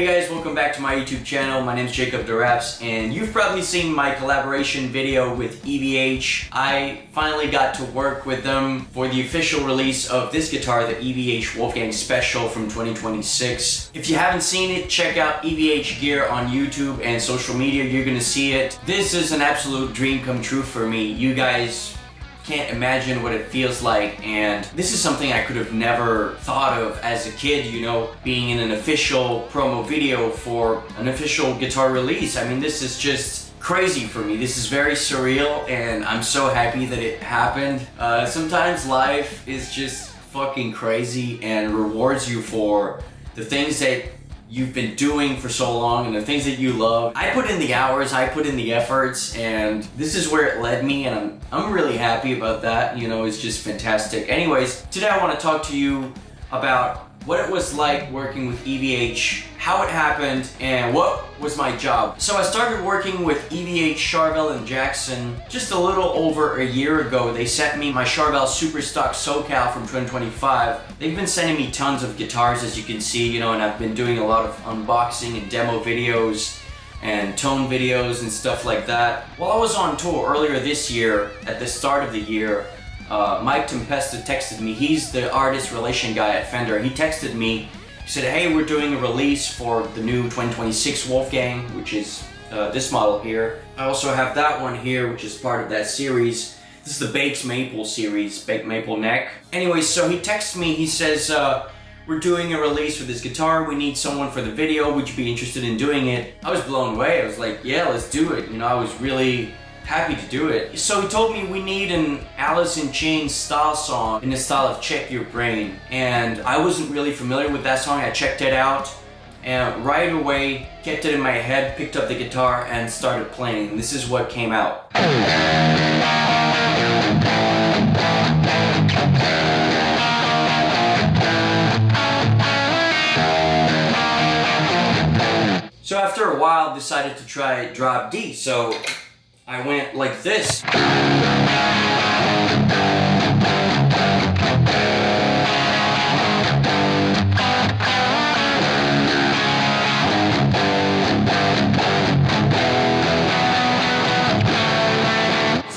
Hey guys, welcome back to my YouTube channel. My name is Jacob Deraps, and you've probably seen my collaboration video with EVH. I finally got to work with them for the official release of this guitar, the EVH Wolfgang Special from 2026. If you haven't seen it, check out EVH gear on YouTube and social media. You're gonna see it. This is an absolute dream come true for me. You guys can't imagine what it feels like, and this is something I could have never thought of as a kid, you know, being in an official promo video for an official guitar release. I mean, this is just crazy for me. This is very surreal, and I'm so happy that it happened. Sometimes life is just fucking crazy and rewards you for the things that you've been doing for so long and the things that you love. I put in the hours, I put in the efforts, and this is where it led me, and I'm really happy about that. You know, it's just fantastic. Anyways, today I want to talk to you about what it was like working with EVH, how it happened, and what was my job. So I started working with EVH, Charvel, and Jackson just a little over a year ago. They sent me my Charvel Superstock SoCal from 2025. They've been sending me tons of guitars, as you can see, you know, and I've been doing a lot of unboxing and demo videos and tone videos and stuff like that. While I was on tour earlier this year, at the start of the year, Mike Tempesta texted me. He's the artist relation guy at Fender. He texted me, he said, hey, we're doing a release for the new 2026 Wolfgang, which is this model here. I also have that one here, which is part of that series. This is the Baked Maple series, Baked Maple neck. Anyway, so he texts me, he says, we're doing a release for this guitar. We need someone for the video. Would you be interested in doing it? I was blown away. I was like, yeah, let's do it. You know, I was really happy to do it. So he told me we need an Alice in Chains style song in the style of Check Your Brain. And I wasn't really familiar with that song. I checked it out and right away kept it in my head, picked up the guitar and started playing. This is what came out. So after a while, I decided to try drop D. So I went like this. So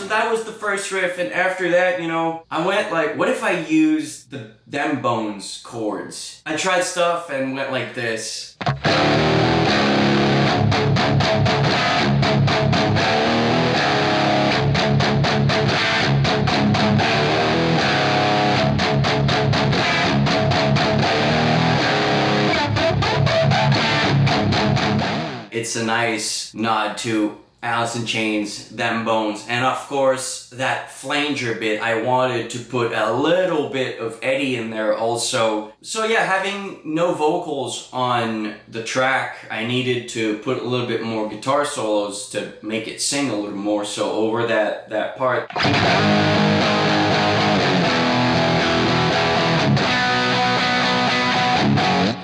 that was the first riff, and after that, you know, I went like, what if I used them bones chords? I tried stuff and went like this. It's a nice nod to Alice in Chains, Them Bones, and of course that flanger bit, I wanted to put a little bit of Eddie in there also. So yeah, having no vocals on the track, I needed to put a little bit more guitar solos to make it sing a little more, so over that part.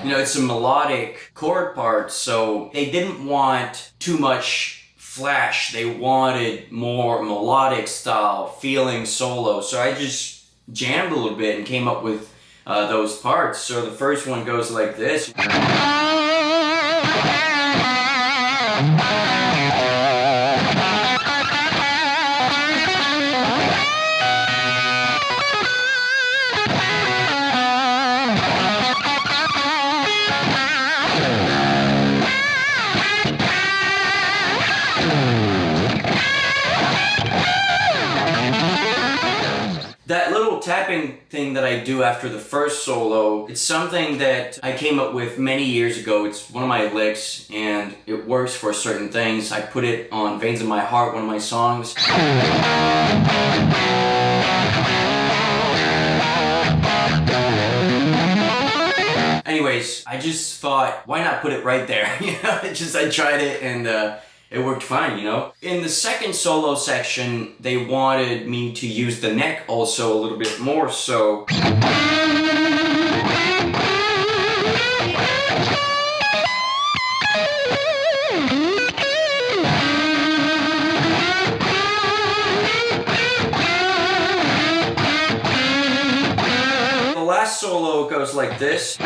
You know, it's a melodic chord part, so they didn't want too much flash. They wanted more melodic style feeling solo. So I just jammed a little bit and came up with those parts. So the first one goes like this. That little tapping thing that I do after the first solo, it's something that I came up with many years ago. It's one of my licks and it works for certain things. I put it on Veins of My Heart, one of my songs. Anyways, I just thought, why not put it right there? You know, I tried it and it worked fine, you know? In the second solo section, they wanted me to use the neck also a little bit more, so the last solo goes like this.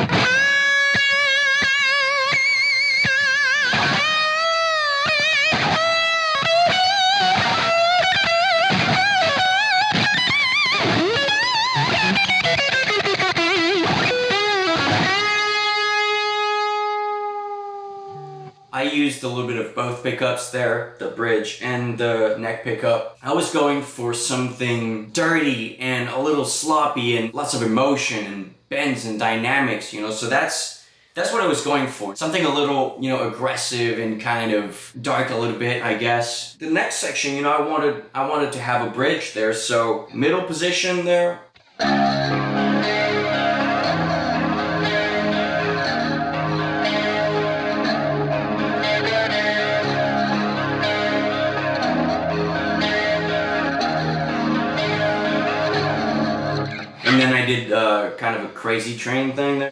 a little bit of both pickups there, the bridge and the neck pickup. I was going for something dirty and a little sloppy and lots of emotion and bends and dynamics, you know, so that's what I was going for. Something a little, you know, aggressive and kind of dark a little bit, I guess. The next section, you know, I wanted to have a bridge there, so middle position there. And then I did kind of a crazy train thing there.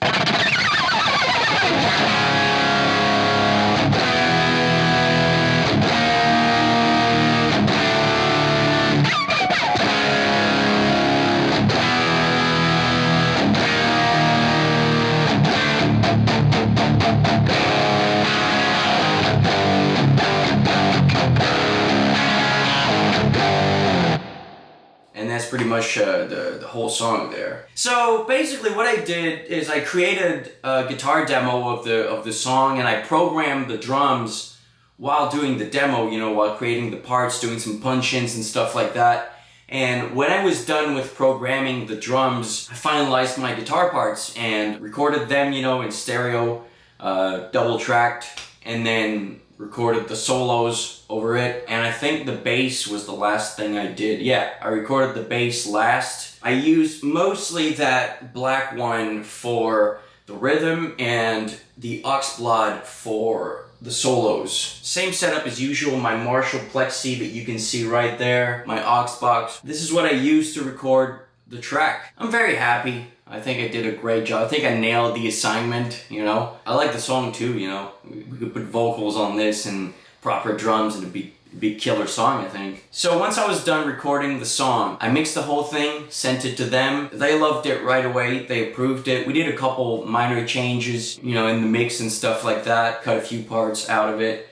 And that's pretty much the whole song there. So basically what I did is I created a guitar demo of the song, and I programmed the drums while doing the demo, you know, while creating the parts, doing some punch-ins and stuff like that. And when I was done with programming the drums, I finalized my guitar parts and recorded them, you know, in stereo, double tracked, and then recorded the solos over it. And I think the bass was the last thing I did. Yeah, I recorded the bass last. I used mostly that black one for the rhythm and the Oxblood for the solos. Same setup as usual, my Marshall Plexi that you can see right there, my aux box. This is what I used to record the track. I'm very happy. I think I did a great job. I think I nailed the assignment, you know. I like the song too, you know. We could put vocals on this and proper drums and it'd be a killer song, I think. So once I was done recording the song, I mixed the whole thing, sent it to them. They loved it right away. They approved it. We did a couple minor changes, you know, in the mix and stuff like that. Cut a few parts out of it.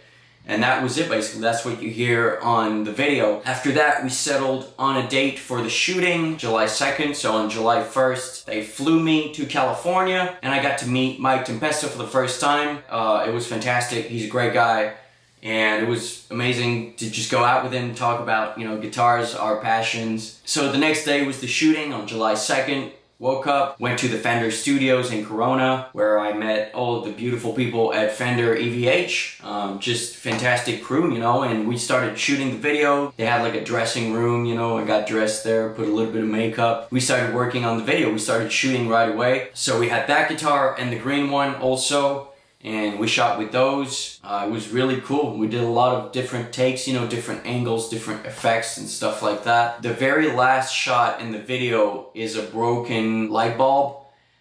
And that was it, basically. That's what you hear on the video. After that, we settled on a date for the shooting, July 2nd. So on July 1st, they flew me to California, and I got to meet Mike Tempesta for the first time. It was fantastic. He's a great guy, and it was amazing to just go out with him, talk about, you know, guitars, our passions. So the next day was the shooting on July 2nd. Woke up, went to the Fender studios in Corona, where I met all of the beautiful people at Fender EVH. Just fantastic crew, you know, and we started shooting the video. They had like a dressing room, you know, I got dressed there, put a little bit of makeup. We started working on the video. We started shooting right away. So we had that guitar and the green one also, and we shot with those. It was really cool. We did a lot of different takes, you know, different angles, different effects and stuff like that. The very last shot in the video is a broken light bulb.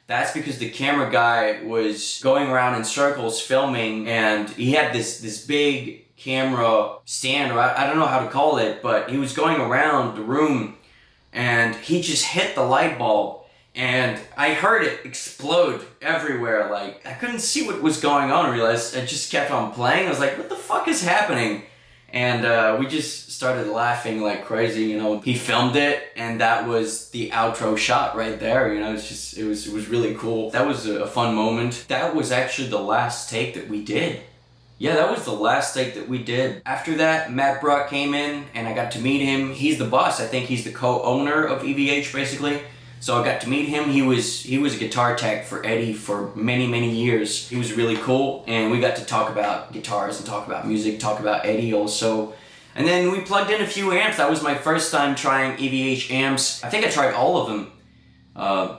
That's because the camera guy was going around in circles filming, and he had this big camera stand, or I don't know how to call it, but he was going around the room and he just hit the light bulb. And I heard it explode everywhere. Like, I couldn't see what was going on. I realized I just kept on playing. I was like, what the fuck is happening? And we just started laughing like crazy, you know. He filmed it, and that was the outro shot right there, you know. It was really cool. That was a fun moment. That was actually the last take that we did. Yeah, that was the last take that we did. After that, Matt Brock came in, and I got to meet him. He's the boss. I think he's the co-owner of EVH, basically. So I got to meet him. He was a guitar tech for Eddie for many, many years. He was really cool, and we got to talk about guitars and talk about music, talk about Eddie also. And then we plugged in a few amps. That was my first time trying EVH amps. I think I tried all of them.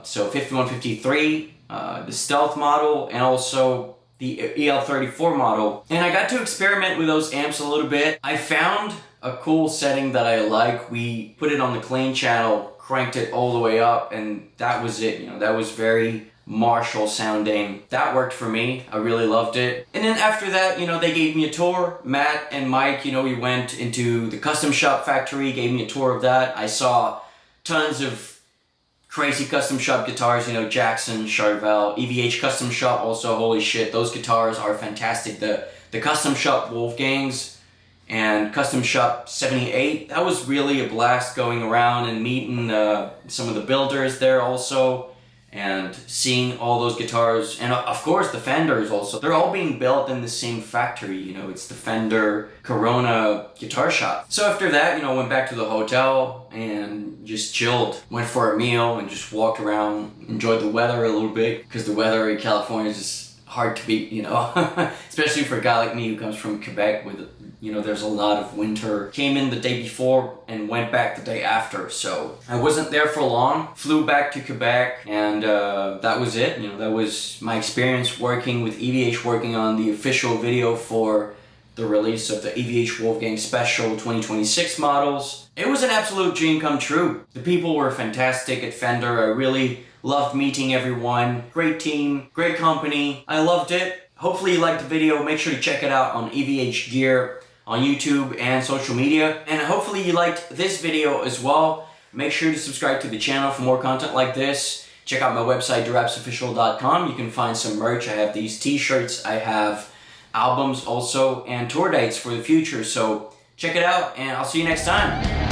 So 5153, the Stealth model, and also the EL34 model. And I got to experiment with those amps a little bit. I found a cool setting that I like. We put it on the clean channel, cranked it all the way up, and that was it, you know. That was very Marshall sounding. That worked for me. I really loved it. And then after that, you know, they gave me a tour. Matt and Mike, you know, we went into the custom shop factory, gave me a tour of that. I saw tons of crazy custom shop guitars, you know, Jackson, Charvel, EVH custom shop also, holy shit, those guitars are fantastic. The custom shop Wolfgangs and custom shop 78, that was really a blast going around and meeting some of the builders there also. and seeing all those guitars, and of course the Fenders also, they're all being built in the same factory, you know, it's the Fender Corona guitar shop. So after that, you know, went back to the hotel and just chilled, went for a meal and just walked around, enjoyed the weather a little bit, because the weather in California is just hard to beat, you know, especially for a guy like me who comes from Quebec with, you know, there's a lot of winter. Came in the day before and went back the day after, so I wasn't there for long. Flew back to Quebec, and that was it. You know, that was my experience working with EVH, working on the official video for the release of the EVH Wolfgang Special 2026 models. It was an absolute dream come true. The people were fantastic at Fender. I really loved meeting everyone. Great team, great company. I loved it. Hopefully you liked the video. Make sure to check it out on EVH Gear on YouTube and social media. And hopefully you liked this video as well. Make sure to subscribe to the channel for more content like this. Check out my website, derapsofficial.com. You can find some merch. I have these t-shirts. I have albums also, and tour dates for the future. So check it out, and I'll see you next time.